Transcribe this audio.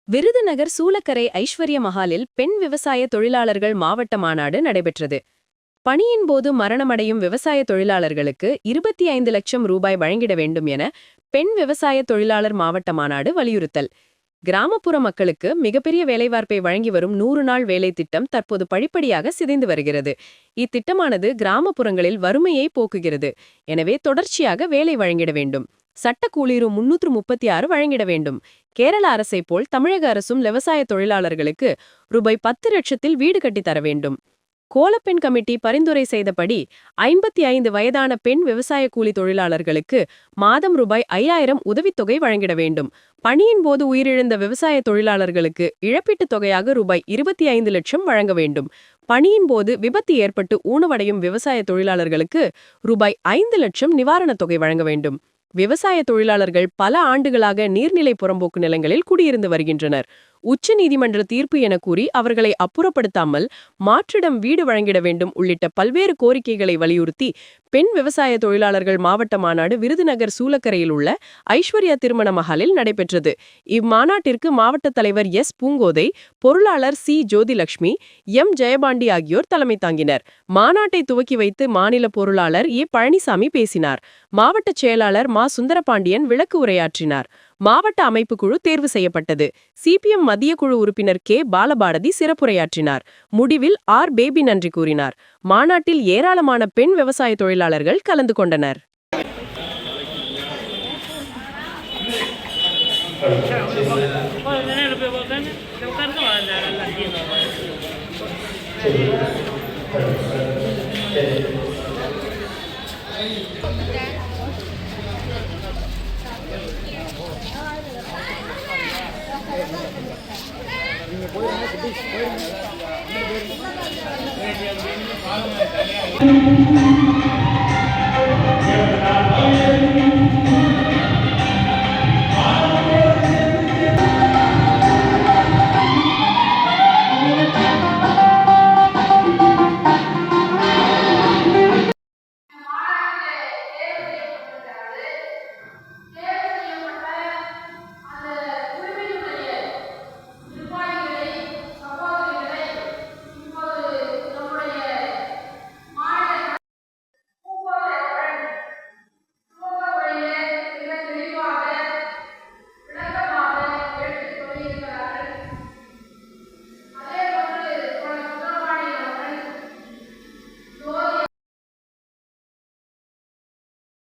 விருதுநகர் சூலக்கரை ஐஸ்வர்ய மஹாலில் பெண் விவசாய தொழிலாளர்கள் மாவட்ட மாநாடு நடைபெற்றது. பணியின் போது மரணமடையும் விவசாய தொழிலாளர்களுக்கு 25 லட்சம் ரூபாய் வழங்கிட வேண்டும் என பெண் விவசாய தொழிலாளர் மாவட்ட மாநாடு வலியுறுத்தல். கிராமப்புற மக்களுக்கு மிகப்பெரிய வேலைவாய்ப்பை வழங்கி வரும் 100 நாள் வேலை திட்டம் தற்போது படிப்படியாக சிதைந்து வருகிறது. இத்திட்டமானது கிராமப்புறங்களில் வறுமையை போக்குகிறது. எனவே தொடர்ச்சியாக வேலை வழங்கிட வேண்டும். சட்ட கூலீரு 336 வழங்கிட வேண்டும். கேரள அரசை போல் தமிழக அரசும் விவசாய தொழிலாளர்களுக்கு ரூபாய் 10 லட்சத்தில் வீடு கட்டித் தர வேண்டும். கோலப்பெண் கமிட்டி பரிந்துரை செய்தபடி 55 வயதான பெண் விவசாய கூலி தொழிலாளர்களுக்கு மாதம் ரூபாய் 5000 உதவித்தொகை வழங்கிட வேண்டும். பணியின் போது உயிரிழந்த விவசாய தொழிலாளர்களுக்கு இழப்பீட்டுத் தொகையாக ரூபாய் 25 லட்சம் வழங்க வேண்டும். பணியின் போது விபத்து ஏற்பட்டு ஊனமடையும் விவசாய தொழிலாளர்களுக்கு ரூபாய் 5 லட்சம் நிவாரணத் தொகை வழங்க வேண்டும். விவசாய தொழிலாளர்கள் பல ஆண்டுகளாக நீர்நிலை புறம்போக்கு நிலங்களில் குடியிருந்து வருகின்றனர். உச்ச நீதிமன்ற தீர்ப்பு என கூறி அவர்களை அப்புறப்படுத்தாமல் மாற்றிடம் வீடு வழங்கிட வேண்டும் உள்ளிட்ட பல்வேறு கோரிக்கைகளை வலியுறுத்தி பெண் விவசாய தொழிலாளர்கள் மாவட்ட மாநாடு விருதுநகர் சூலக்கரையில் உள்ள ஐஸ்வர்யா திருமண மஹாலில் நடைபெற்றது. இம்மாநாட்டிற்கு மாவட்ட தலைவர் எஸ். பூங்கோதை, பொருளாளர் சி. ஜோதிலட்சுமி, எம். ஜெயபாண்டி ஆகியோர் தலைமை தாங்கினர். மாநாட்டை துவக்கி வைத்து மாநில பொருளாளர் ஏ. பழனிசாமி பேசினார். மாவட்ட செயலாளர் மா. சுந்தரபாண்டியன் விளக்கு உரையாற்றினார். மாவட்ட அமைப்பு குழு தேர்வு செய்யப்பட்டது. சிபிஎம் மத்திய குழு உறுப்பினர் கே. பாலபாரதி சிறப்புரையாற்றினார். முடிவில் ஆர். பேபி நன்றி கூறினார். மாநாட்டில் ஏராளமான பெண் விவசாய தொழிலாளர்கள் கலந்து கொண்டனர். நீங்க